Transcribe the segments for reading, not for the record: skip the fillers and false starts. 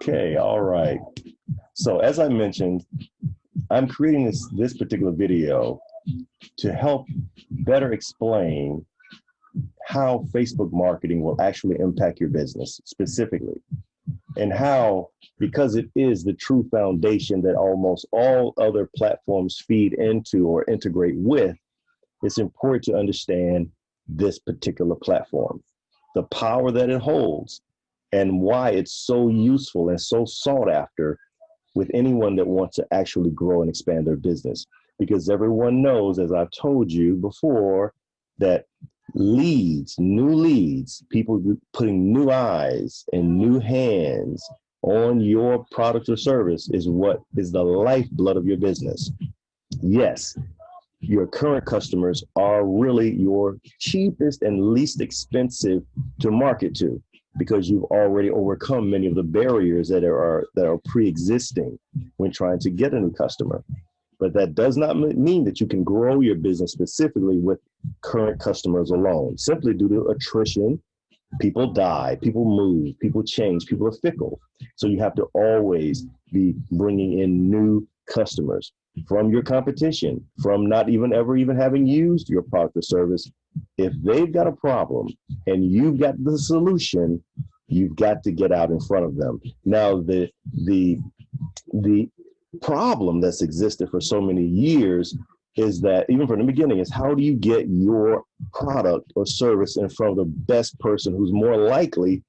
Okay, all right. So as I mentioned, I'm creating this particular video to help better explain how Facebook marketing will actually impact your business specifically, and how, because it is the true foundation that almost all other platforms feed into or integrate with, it's important to understand this particular platform, the power that it holds, and why it's so useful and so sought after with anyone that wants to actually grow and expand their business. Because everyone knows, as I've told you before, that leads, new leads, people putting new eyes and new hands on your product or service is what is the lifeblood of your business. Yes, your current customers are really your cheapest and least expensive to market to, because you've already overcome many of the barriers that are pre-existing when trying to get a new customer. But that does not mean that you can grow your business specifically with current customers alone, simply due to attrition. People die, people move, people change, people are fickle. So you have to always be bringing in new customers from your competition, from not even ever even having used your product or service. If they've got a problem and you've got the solution, you've got to get out in front of them. Now, the problem that's existed for so many years is that, even from the beginning, is how do you get your product or service in front of the best person who's more likely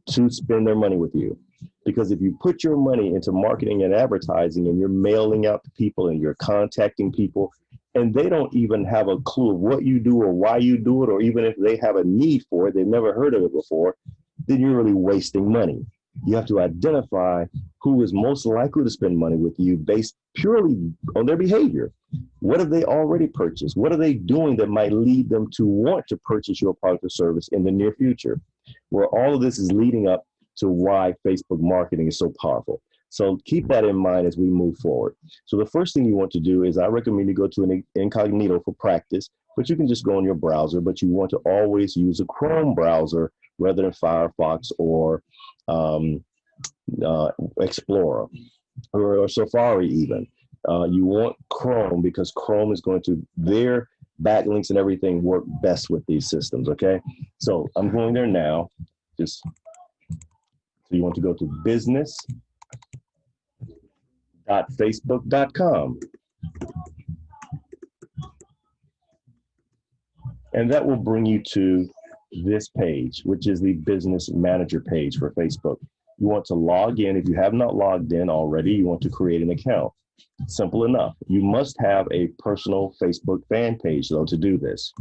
to spend their money with you? Because if you put your money into marketing and advertising and you're mailing out to people and you're contacting people and they don't even have a clue of what you do or why you do it, or even if they have a need for it, they've never heard of it before, then you're really wasting money. You have to identify who is most likely to spend money with you based purely on their behavior. What have they already purchased? What are they doing that might lead them to want to purchase your product or service in the near future? Where all of this is leading up to why Facebook marketing is so powerful. So keep that in mind as we move forward. So the first thing you want to do is, I recommend you go to an incognito for practice, but you can just go in your browser, but you want to always use a Chrome browser rather than Firefox or Explorer or Safari even. You want Chrome because Chrome is going to, their backlinks and everything work best with these systems, okay? So I'm going there now. So you want to go to business.facebook.com. And that will bring you to this page, which is the business manager page for Facebook. You want to log in. If you have not logged in already, you want to create an account. Simple enough. You must have a personal Facebook fan page, though, to do this.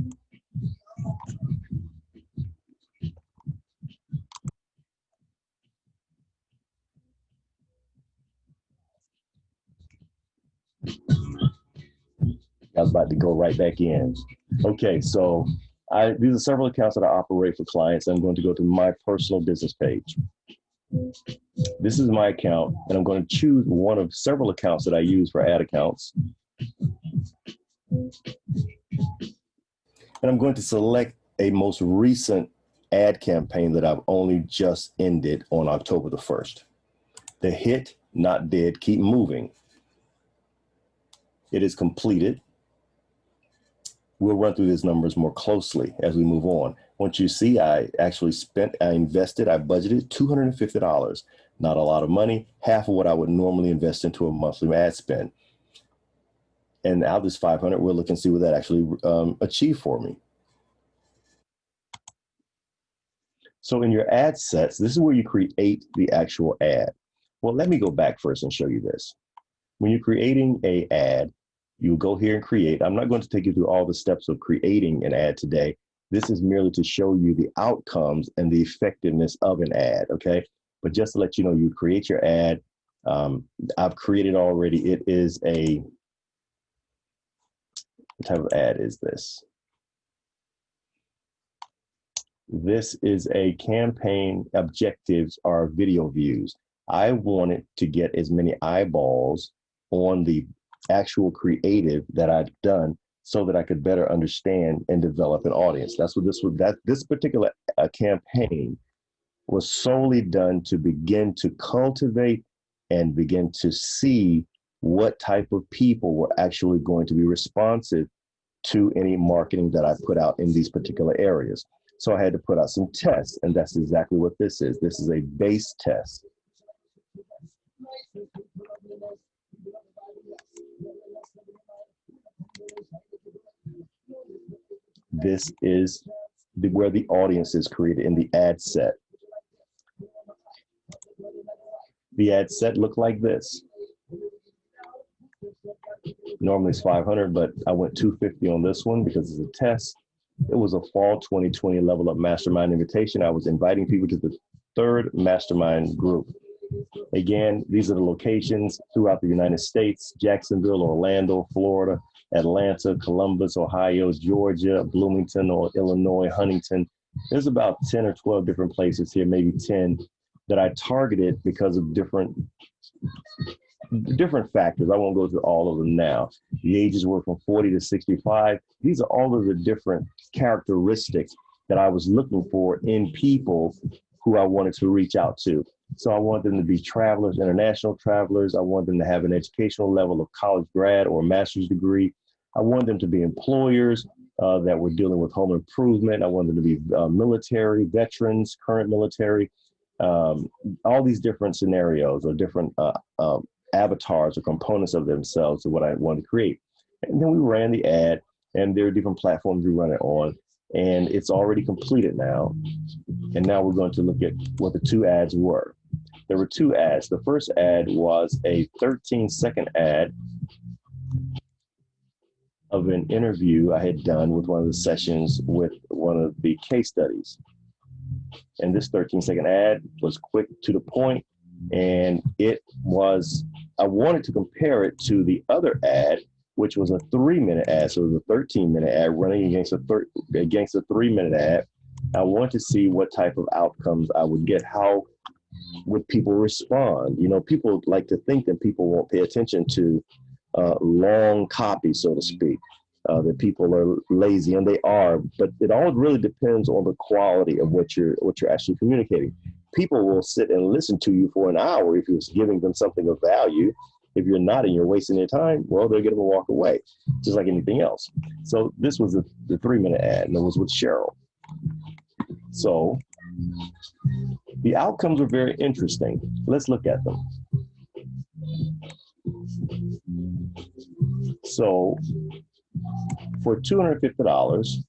I was about to go right back in. Okay, so these are several accounts that I operate for clients. I'm going to go to my personal business page. This is my account, and I'm going to choose one of several accounts that I use for ad accounts. And I'm going to select a most recent ad campaign that I've only just ended on October the 1st. The hit, not dead, keep moving. It is completed. We'll run through these numbers more closely as we move on. Once you see, I actually invested, I budgeted $250. Not a lot of money, half of what I would normally invest into a monthly ad spend. And out of this 500, we'll look and see what that actually achieved for me. So in your ad sets, this is where you create the actual ad. Well, let me go back first and show you this. When you're creating an ad, you go here and create. I'm not going to take you through all the steps of creating an ad today. This is merely to show you the outcomes and the effectiveness of an ad, okay? But just to let you know, you create your ad. I've created already. It is what type of ad is this? This is a campaign objectives are video views. I wanted to get as many eyeballs on the actual creative that I've done so that I could better understand and develop an audience. That's what this particular campaign was solely done to begin to cultivate and begin to see what type of people were actually going to be responsive to any marketing that I put out in these particular areas. So I had to put out some tests, and that's exactly what this is. This is a base test. This is where the audience is created in the ad set. The ad set looked like this. Normally it's 500, but I went 250 on this one because it's a test. It was a fall 2020 LevelUP Mastermind invitation. I was inviting people to the 3rd mastermind group. Again, these are the locations throughout the United States: Jacksonville, Orlando, Florida, Atlanta, Columbus, Ohio, Georgia, Bloomington, or Illinois, Huntington. There's about 10 or 12 different places here, maybe 10, that I targeted because of different factors. I won't go through all of them now. The ages were from 40 to 65. These are all of the different characteristics that I was looking for in people who I wanted to reach out to. So I want them to be travelers, international travelers. I want them to have an educational level of college grad or master's degree. I want them to be employers that were dealing with home improvement. I want them to be military, veterans, current military, all these different scenarios or different avatars or components of themselves of what I wanted to create. And then we ran the ad, and there are different platforms we run it on, and it's already completed now. And now we're going to look at what the 2 ads were. There were 2 ads. The first ad was a 13-second ad of an interview I had done with one of the sessions with one of the case studies. And this 13-second ad was quick to the point, and it was, I wanted to compare it to the other ad, which was a 3-minute ad. So it was a 13-minute ad running against a 3-minute ad. I want to see what type of outcomes I would get. How would people respond? You know, people like to think that people won't pay attention to long copy, so to speak, that people are lazy, and they are, but it all really depends on the quality of what you're actually communicating. People will sit and listen to you for an hour if you're giving them something of value. If you're not and you're wasting their time, well, they're going to walk away, just like anything else. So this was the 3-minute ad, and it was with Cheryl. So the outcomes were very interesting. Let's look at them. So for $250,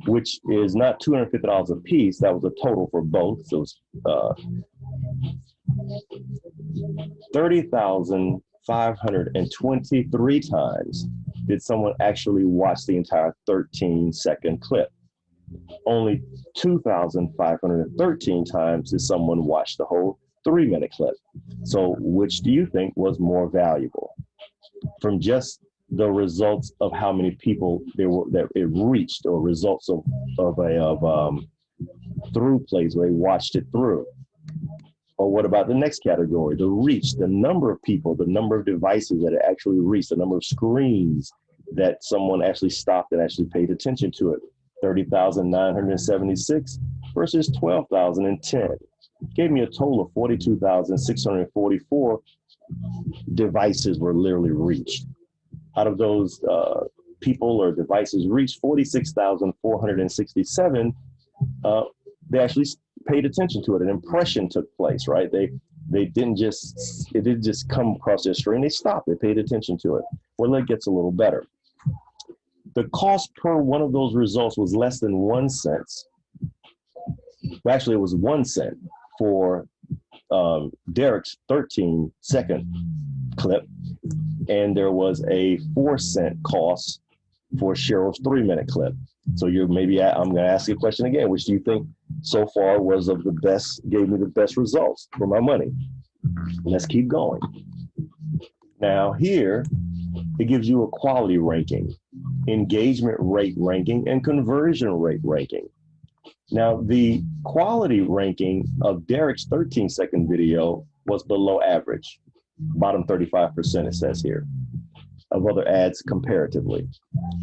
which is not $250 a piece, that was a total for both. So it was 30,523 times did someone actually watch the entire 13-second clip. Only 2,513 times did someone watch the whole 3-minute clip. So which do you think was more valuable? From just the results of how many people there were that it reached, or results of through plays where they watched it through. Or what about the next category, the reach, the number of people, the number of devices that it actually reached, the number of screens that someone actually stopped and actually paid attention to it. 30,976 versus 12,010. Gave me a total of 42,644 devices were literally reached. Out of those people or devices reached, 46,467, they actually paid attention to it. An impression took place, right? It didn't just come across their screen. They stopped, they paid attention to it. Well, it gets a little better. The cost per one of those results was less than 1 cent. Well, actually, it was 1 cent for Derek's 13-second clip, and there was a 4-cent cost for Cheryl's 3-minute clip. So I'm going to ask you a question again. Which do you think so far was of the best, gave me the best results for my money? Let's keep going. Now here, it gives you a quality ranking, engagement rate ranking, and conversion rate ranking. Now, the quality ranking of Derek's 13-second video was below average, bottom 35%, it says here. of other ads comparatively.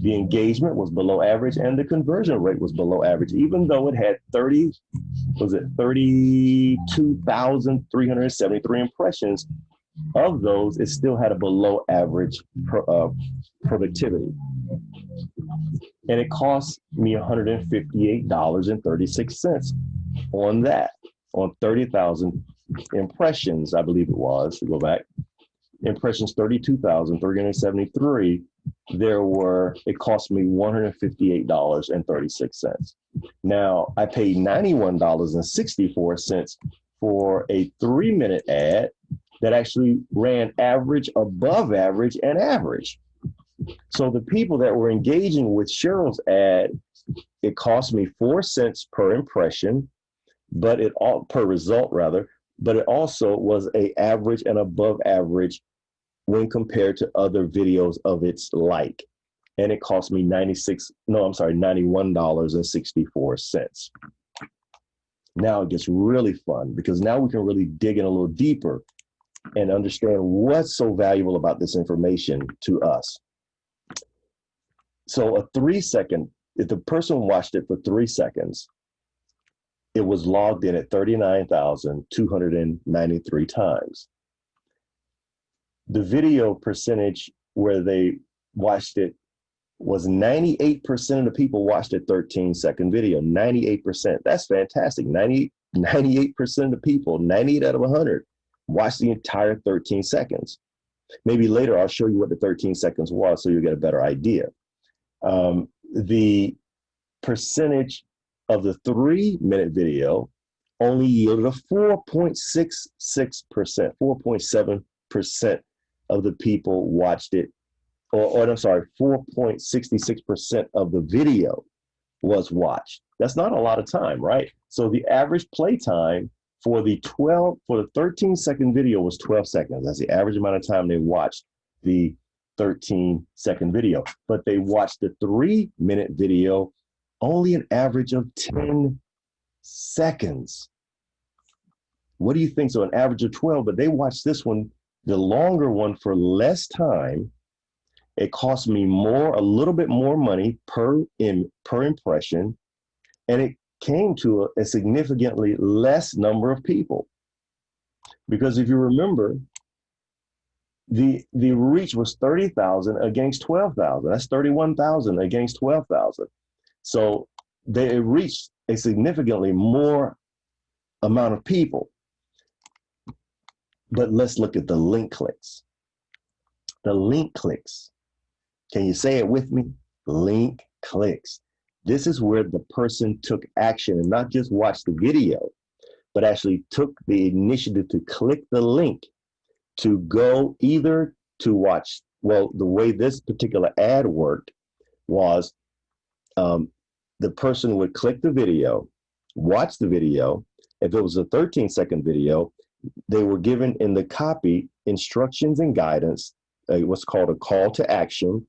The engagement was below average and the conversion rate was below average, even though it had 32,373 impressions. Of those, it still had a below average productivity. And it cost me $158.36 on that, on 30,000 impressions, I believe it was, to go back. Impressions 32,373, it cost me $158.36. Now, I paid $91.64 for a 3-minute ad that actually ran average, above average, and average. So the people that were engaging with Cheryl's ad, it cost me 4 cents per impression, but per result rather, but it also was a average and above average when compared to other videos of its like. And it cost me $91.64. Now it gets really fun because now we can really dig in a little deeper and understand what's so valuable about this information to us. So a 3-second, if the person watched it for 3 seconds, it was logged in at 39,293 times. The video percentage where they watched it was 98% of the people watched a 13-second video, 98%. That's fantastic. 98% of the people, 98 out of 100, watched the entire 13 seconds. Maybe later I'll show you what the 13 seconds was so you'll get a better idea. The percentage of the 3-minute video only yielded a 4.66%, 4.7% of the people watched it, or I'm sorry, 4.66% of the video was watched. That's not a lot of time, right? So the average play time for the 13-second video was 12 seconds. That's the average amount of time they watched the 13-second video. But they watched the 3-minute video only an average of 10 seconds. What do you think? So an average of 12, but they watched this one, the longer one, for less time. It cost me a little bit more money per impression, and it came to a significantly less number of people. Because if you remember, the reach was 30,000 against 12,000. That's 31,000 against 12,000. So they reached a significantly more amount of people. But let's look at the link clicks. The link clicks. Can you say it with me? Link clicks. This is where the person took action and not just watched the video, but actually took the initiative to click the link to go either to watch. Well, the way this particular ad worked was the person would click the video, watch the video. If it was a 13-second video, they were given in the copy instructions and guidance, what's called a call to action,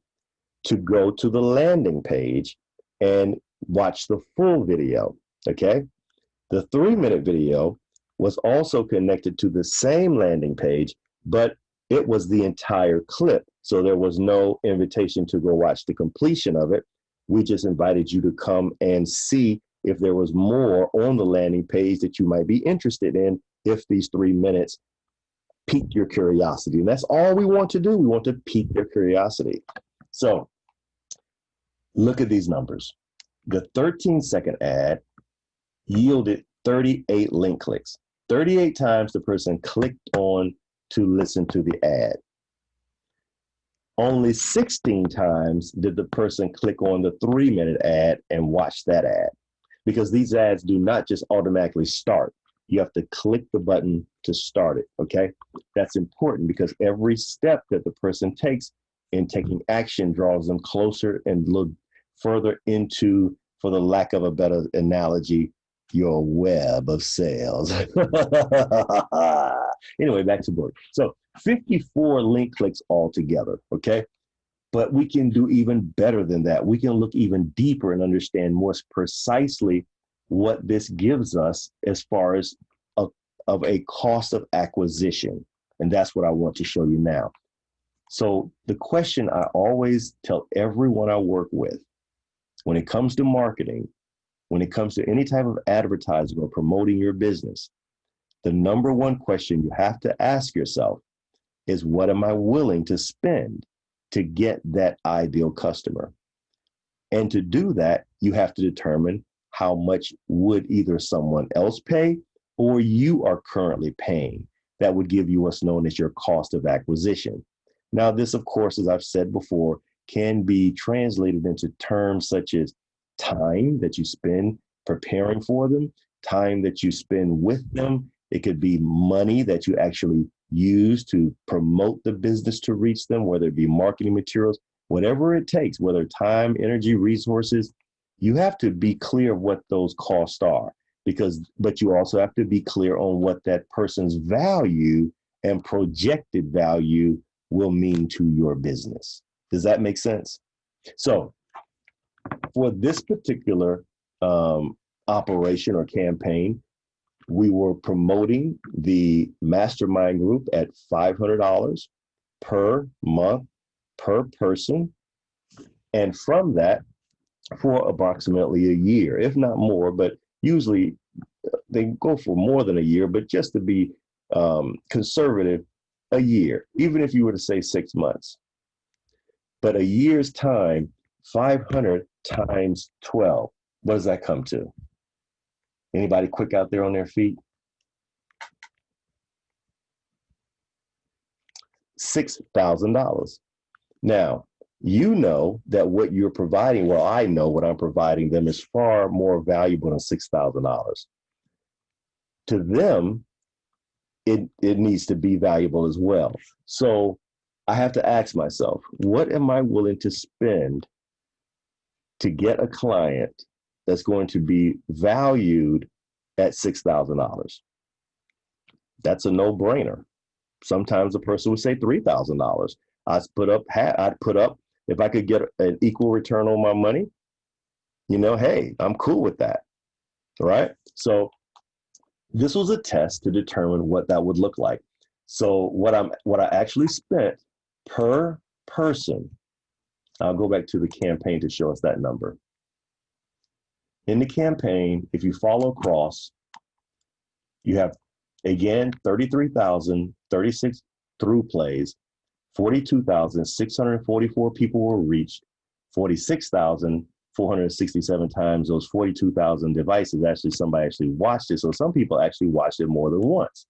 to go to the landing page and watch the full video, okay? The 3-minute video was also connected to the same landing page, but it was the entire clip. So there was no invitation to go watch the completion of it. We just invited you to come and see if there was more on the landing page that you might be interested in if these 3 minutes piqued your curiosity. And that's all we want to do. We want to pique their curiosity. So look at these numbers. The 13-second ad yielded 38 link clicks. 38 times the person clicked on to listen to the ad. Only 16 times did the person click on the 3-minute ad and watch that ad, because these ads do not just automatically start. You have to click the button to start it, okay? That's important because every step that the person takes in taking action draws them closer and look further into, for the lack of a better analogy, your web of sales. Anyway, back to work. So 54 link clicks altogether, okay? But we can do even better than that. We can look even deeper and understand more precisely what this gives us as far as a cost of acquisition. And that's what I want to show you now. So the question I always tell everyone I work with, when it comes to marketing, when it comes to any type of advertising or promoting your business, the number one question you have to ask yourself is, what am I willing to spend to get that ideal customer? And to do that, you have to determine how much would either someone else pay or you are currently paying. That would give you what's known as your cost of acquisition. Now, this, of course, as I've said before, can be translated into terms such as time that you spend preparing for them, time that you spend with them. It could be money that you actually use to promote the business to reach them, whether it be marketing materials, whatever it takes, whether time, energy, resources. You have to be clear of what those costs are, but you also have to be clear on what that person's value and projected value will mean to your business. Does that make sense? So for this particular operation or campaign, we were promoting the mastermind group at $500 per month per person. And from that, for approximately a year, if not more, but usually they go for more than a year, but just to be conservative, a year, even if you were to say 6 months. But a year's time, 500 times 12, what does that come to? Anybody quick out there on their feet? $6,000. Now, you know that what you're providing, well, I know what I'm providing them is far more valuable than $6,000. To them, it needs to be valuable as well. So I have to ask myself, what am I willing to spend to get a client that's going to be valued at $6,000? That's a no-brainer. Sometimes a person would say $3,000. I'd put up, if I could get an equal return on my money, hey, I'm cool with that, right? So this was a test to determine what that would look like. So what I actually spent per person, I'll go back to the campaign to show us that number. In the campaign, if you follow across, you have, again, 33,036 through plays, 42,644 people were reached, 46,467 times those 42,000 devices, somebody actually watched it. So some people actually watched it more than once.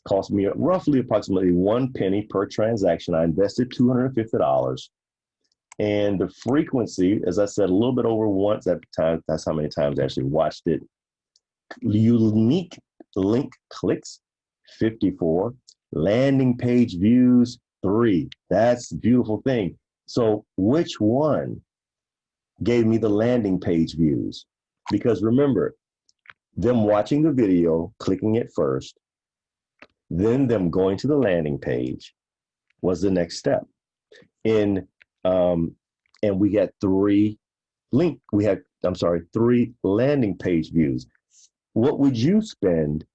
Cost me roughly approximately 1 penny per transaction. I invested $250. And the frequency, as I said, a little bit over once at the time, that's how many times I actually watched it. Unique link clicks, 54. Landing page views, 3. That's a beautiful thing. So which one gave me the landing page views? Because remember, them watching the video, clicking it first, then them going to the landing page was the next step. And we had 3 landing page views. What would you spend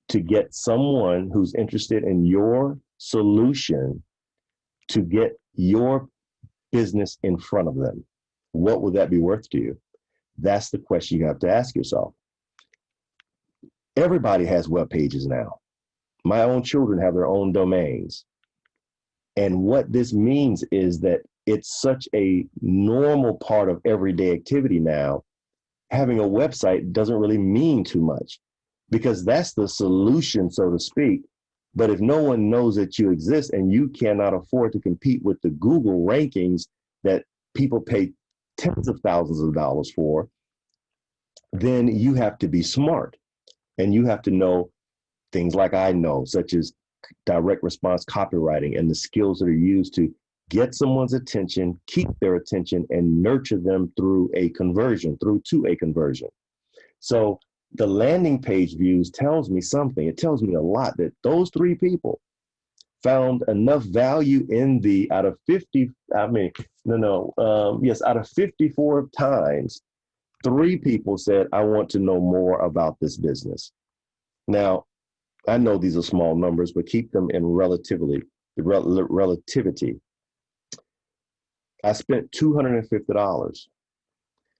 to get someone who's interested in your solution to get your business in front of them? What would that be worth to you? That's the question you have to ask yourself. Everybody has web pages now. My own children have their own domains. And what this means is that it's such a normal part of everyday activity now. Having a website doesn't really mean too much, because that's the solution, so to speak. But if no one knows that you exist and you cannot afford to compete with the Google rankings that people pay tens of thousands of dollars for, then you have to be smart. And you have to know things like I know, such as direct response copywriting and the skills that are used to get someone's attention, keep their attention, and nurture them through to a conversion. So the landing page views tells me something. It tells me a lot that those 3 people found enough value in out of 54 times, 3 people said, I want to know more about this business. Now, I know these are small numbers, but keep them in relativity the relativity. I spent $250,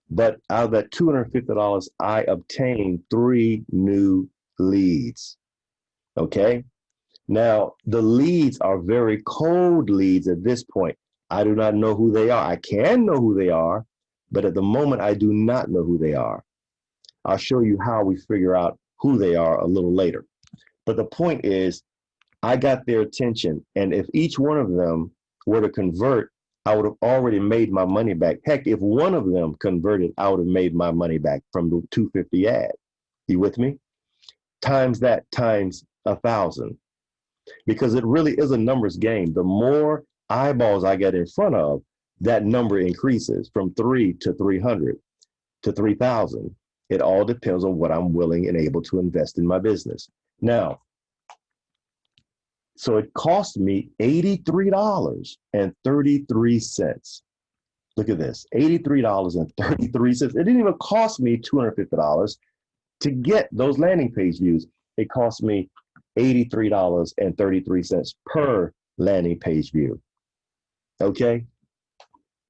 but out of that $250, I obtained 3 new leads. Okay. Now, the leads are very cold leads at this point. I do not know who they are. I can know who they are, but at the moment, I do not know who they are. I'll show you how we figure out who they are a little later. But the point is, I got their attention. And if each one of them were to convert, I would have already made my money back. Heck, if one of them converted, I would have made my money back from the 250 ad. You with me? Times that times 1,000. Because it really is a numbers game. The more eyeballs I get in front of, that number increases from 3 to 300 to 3,000. It all depends on what I'm willing and able to invest in my business. Now, so it cost me $83.33. Look at this, $83.33. It didn't even cost me $250 to get those landing page views. It cost me $83.33 per landing page view. Okay,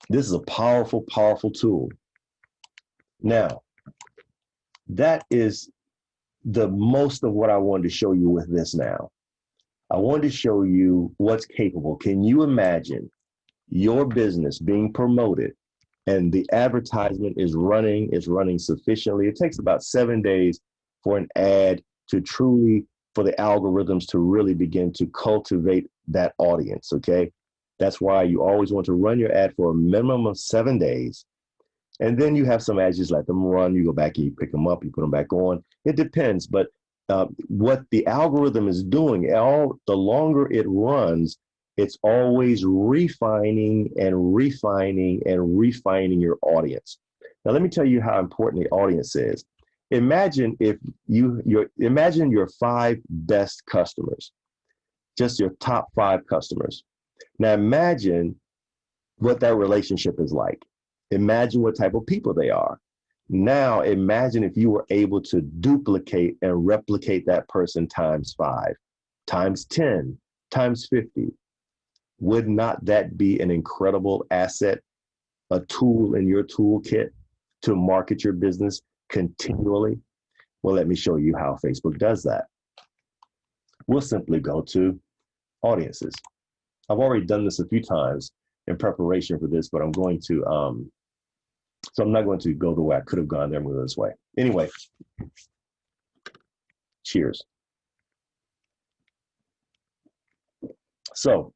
this is a powerful, powerful tool. Now, that is the most of what I wanted to show you with this now. I wanted to show you what's capable. Can you imagine your business being promoted and the advertisement is running sufficiently? It takes about 7 days for an ad to truly, for the algorithms to really begin to cultivate that audience, okay? That's why you always want to run your ad for a minimum of 7 days. And then you have some ads, just let them run. You go back and you pick them up, you put them back on. It depends, but what the algorithm is doing, the longer it runs, it's always refining and refining and refining your audience. Now, let me tell you how important the audience is. Imagine if imagine your 5 best customers, just your top 5 customers. Now, imagine what that relationship is like. Imagine what type of people they are. Now, imagine if you were able to duplicate and replicate that person times 5, times 10, times 50. Would not that be an incredible asset, a tool in your toolkit to market your business continually? Well, let me show you how Facebook does that. We'll simply go to audiences. I've already done this a few times in preparation for this, but I'm going to, so I'm not going to go the way I could have gone there, I'm going to go this way. Anyway, cheers. So,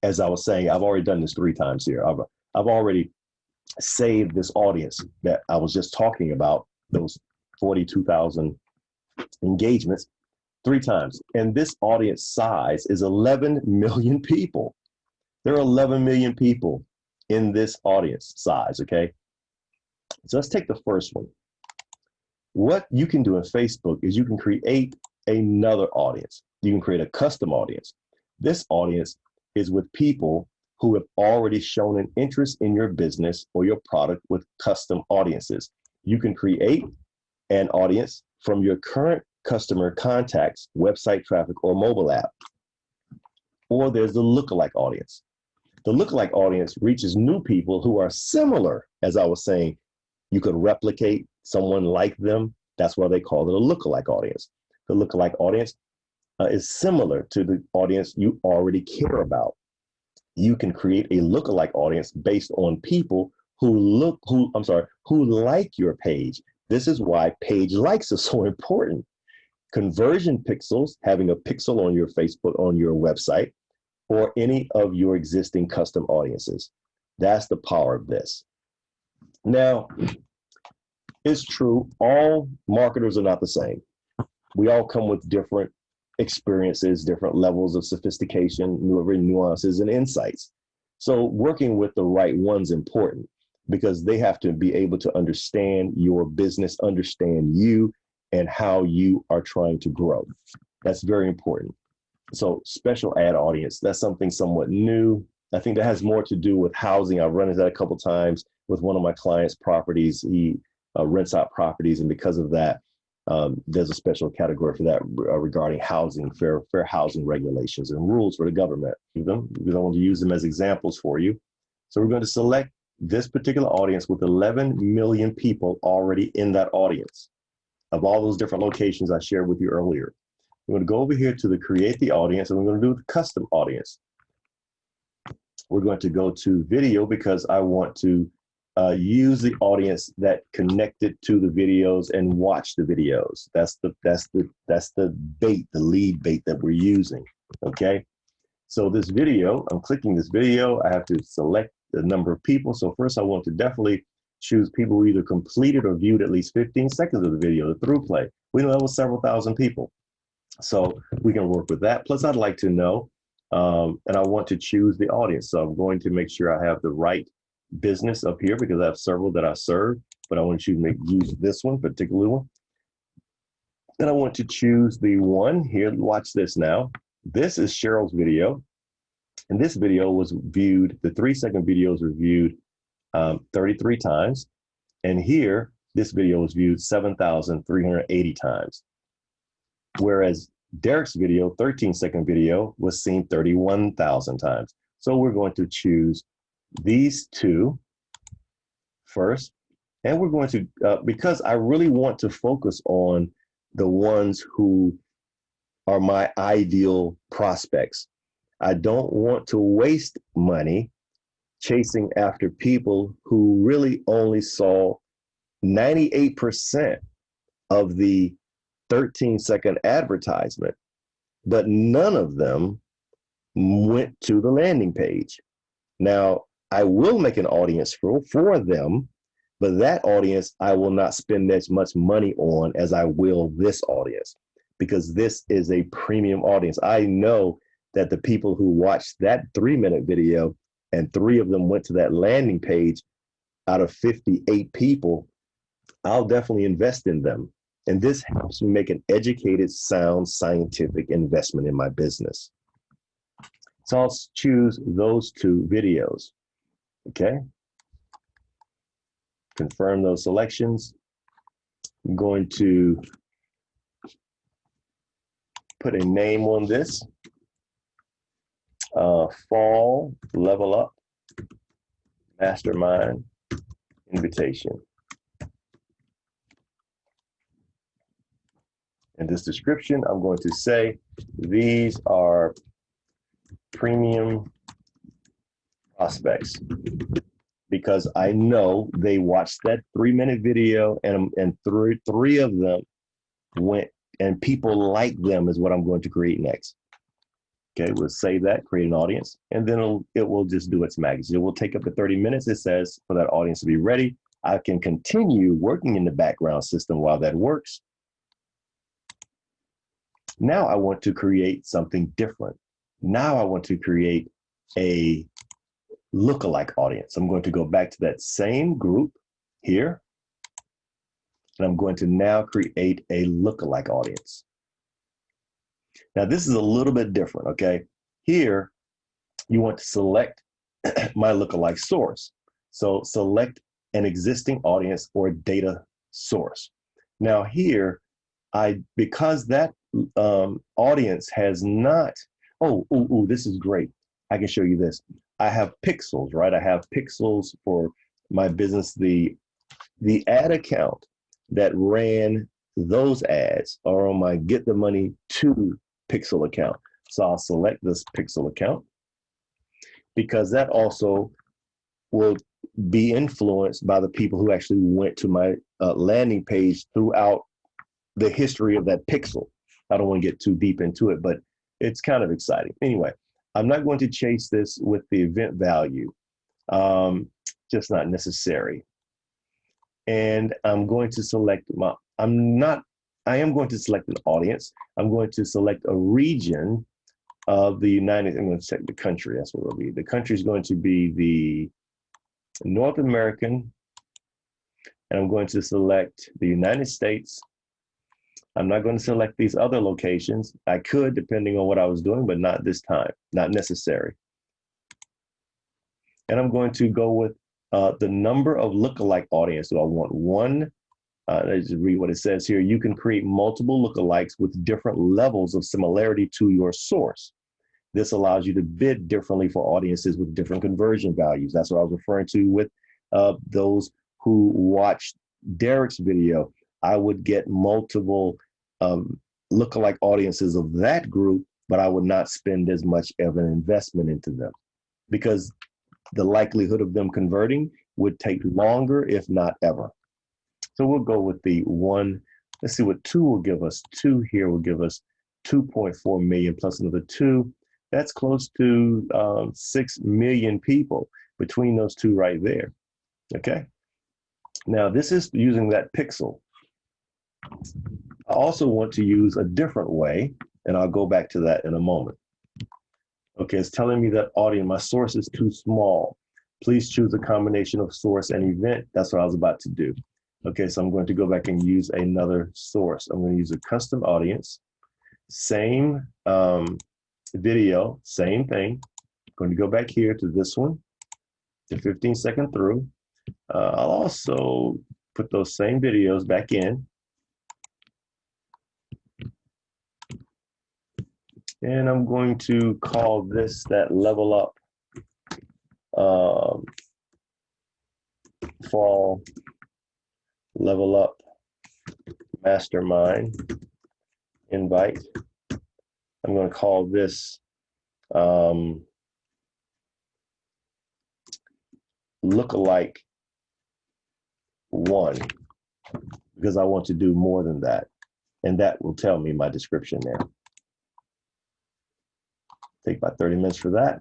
as I was saying, I've already done this 3 times here. I've already saved this audience that I was just talking about, those 42,000 engagements, 3 times. And this audience size is 11 million people. There are 11 million people in this audience size, okay? So let's take the first one. What you can do in Facebook is you can create another audience. You can create a custom audience. This audience is with people who have already shown an interest in your business or your product with custom audiences. You can create an audience from your current customer contacts, website traffic, or mobile app. Or there's the lookalike audience. The lookalike audience reaches new people who are similar. As I was saying, you could replicate someone like them. That's why they call it a lookalike audience. The lookalike audience is similar to the audience you already care about. You can create a lookalike audience based on people who like your page. This is why page likes are so important. Conversion pixels, having a pixel on your Facebook, on your website, or any of your existing custom audiences. That's the power of this. Now, it's true, all marketers are not the same. We all come with different experiences, different levels of sophistication, nuances, and insights. So working with the right one's important because they have to be able to understand your business, understand you, and how you are trying to grow. That's very important. So special ad audience, that's something somewhat new. I think that has more to do with housing. I've run into that a couple of times with one of my clients' properties. He rents out properties, and because of that, There's a special category for that regarding housing, fair housing regulations and rules for the government. We don't want to use them as examples for you. So we're going to select this particular audience with 11 million people already in that audience of all those different locations I shared with you earlier. We're going to go over here to the create the audience, and we're going to do the custom audience. We're going to go to video because I want to use the audience that connected to the videos and watch the videos. That's the bait, the lead bait that we're using. Okay. So this video, I'm clicking this video. I have to select the number of people. So first I want to definitely choose people who either completed or viewed at least 15 seconds of the video, the through play. We know that was several thousand people. So we can work with that. Plus I'd like to know, and I want to choose the audience. So I'm going to make sure I have the right business up here because I have several that I serve, but I want to use this one, particular one. Then I want to choose the one here. Watch this now. This is Cheryl's video. And this video was viewed, the 3-second videos were viewed 33 times. And here, this video was viewed 7,380 times. Whereas Derek's video, 13-second video, was seen 31,000 times. So we're going to choose these two first. And we're going to, because I really want to focus on the ones who are my ideal prospects. I don't want to waste money chasing after people who really only saw 98% of the 13-second advertisement, but none of them went to the landing page. Now, I will make an audience for them, but that audience I will not spend as much money on as I will this audience, because this is a premium audience. I know that the people who watched that 3-minute video and 3 of them went to that landing page out of 58 people, I'll definitely invest in them. And this helps me make an educated, sound, scientific investment in my business. So I'll choose those 2 videos, okay? Confirm those selections. I'm going to put a name on this. Fall Level Up Mastermind Invitation. In this description, I'm going to say these are premium prospects because I know they watched that 3-minute video and three of them went, and people like them is what I'm going to create next. Okay, we'll save that, create an audience, and then it will just do its magic. It will take up to 30 minutes, it says, for that audience to be ready. I can continue working in the background system while that works. Now I want to create something different. Now I want to create a lookalike audience. I'm going to go back to that same group here, and I'm going to now create a lookalike audience. Now, this is a little bit different, okay? Here, you want to select my lookalike source. So select an existing audience or data source. Now here, because that audience has not, this is great. I can show you this. I have pixels, right? I have pixels for my business. The ad account that ran those ads are on my Get the Money to Pixel account. So I'll select this Pixel account because that also will be influenced by the people who actually went to my landing page throughout the history of that pixel. I don't want to get too deep into it, but it's kind of exciting. Anyway, I'm not going to chase this with the event value, just not necessary. And I'm going to select I am going to select an audience. I'm going to select a region of the I'm going to check the country, that's what it'll be. The country is going to be the North American, and I'm going to select the United States. I'm not going to select these other locations. I could, depending on what I was doing, but not this time, not necessary. And I'm going to go with the number of lookalike audience. Do I want 1 Let's just read what it says here. You can create multiple lookalikes with different levels of similarity to your source. This allows you to bid differently for audiences with different conversion values. That's what I was referring to with those who watched Derek's video. I would get multiple lookalike audiences of that group, but I would not spend as much of an investment into them because the likelihood of them converting would take longer, if not ever. So we'll go with the one. Let's see what 2 will give us. 2 here will give us 2.4 million plus another 2. That's close to 6 million people between those 2 right there. Okay. Now this is using that pixel. I also want to use a different way, and I'll go back to that in a moment. Okay, it's telling me that audience, my source is too small. Please choose a combination of source and event. That's what I was about to do. Okay, so I'm going to go back and use another source. I'm going to use a custom audience, same video, same thing. I'm going to go back here to this one, the 15-second through. I'll also put those same videos back in. And I'm going to call this that LevelUP Fall LevelUP Mastermind invite. I'm going to call this Lookalike 1 because I want to do more than that. And that will tell me my description there. Take about 30 minutes for that.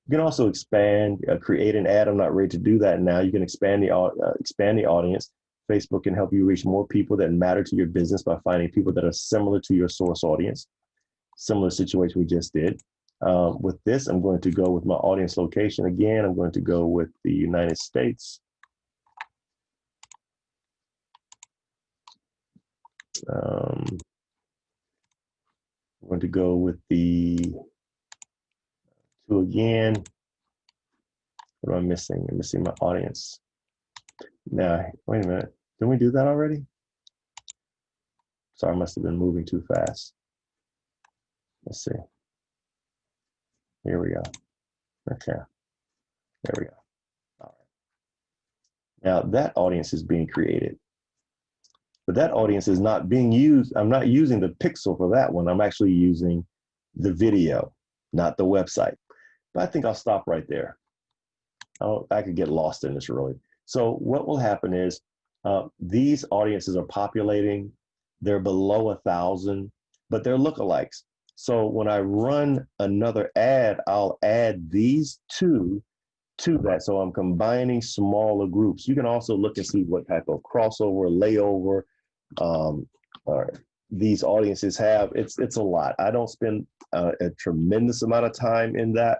You can also expand, create an ad. I'm not ready to do that now. You can expand the audience. Facebook can help you reach more people that matter to your business by finding people that are similar to your source audience. Similar situation we just did. With this, I'm going to go with my audience location again. I'm going to go with the United States. I'm going to go with the 2 again. What am I missing? I'm missing my audience. Now, wait a minute. Didn't we do that already? Sorry, I must have been moving too fast. Let's see. Here we go. Okay. There we go. All right. Now that audience is being created. But that audience is not being used. I'm not using the pixel for that one. I'm actually using the video, not the website. But I think I'll stop right there. I could get lost in this really. So what will happen is these audiences are populating. They're below 1,000, but they're lookalikes. So when I run another ad, I'll add these 2 to that. So I'm combining smaller groups. You can also look and see what type of crossover, layover these audiences have. It's a lot. I don't spend a tremendous amount of time in that,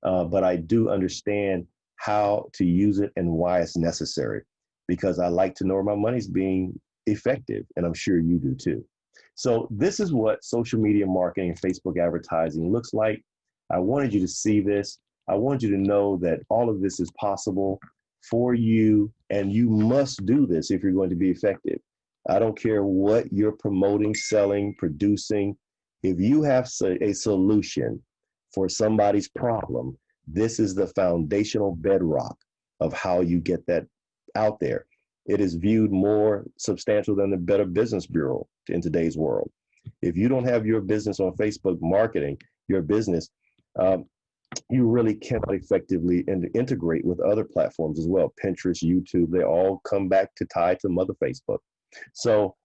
but I do understand how to use it and why it's necessary, because I like to know where my money's being effective, and I'm sure you do too. So this is what social media marketing and Facebook advertising looks like. I wanted you to see this. I want you to know that all of this is possible for you, and you must do this if you're going to be effective. I don't care what you're promoting, selling, producing. If you have a solution for somebody's problem, this is the foundational bedrock of how you get that out there. It is viewed more substantial than the Better Business Bureau in today's world. If you don't have your business on Facebook marketing, your business, you really cannot effectively integrate with other platforms as well. Pinterest, YouTube, they all come back to tie to Mother Facebook. So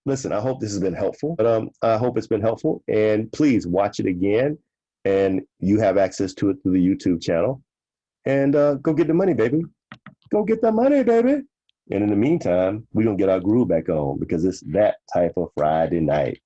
listen, I hope this has been helpful, but I hope it's been helpful, and please watch it again, and you have access to it through the YouTube channel, and go get the money, baby. Go get the money, baby. And in the meantime, we're going to get our groove back on, because it's that type of Friday night.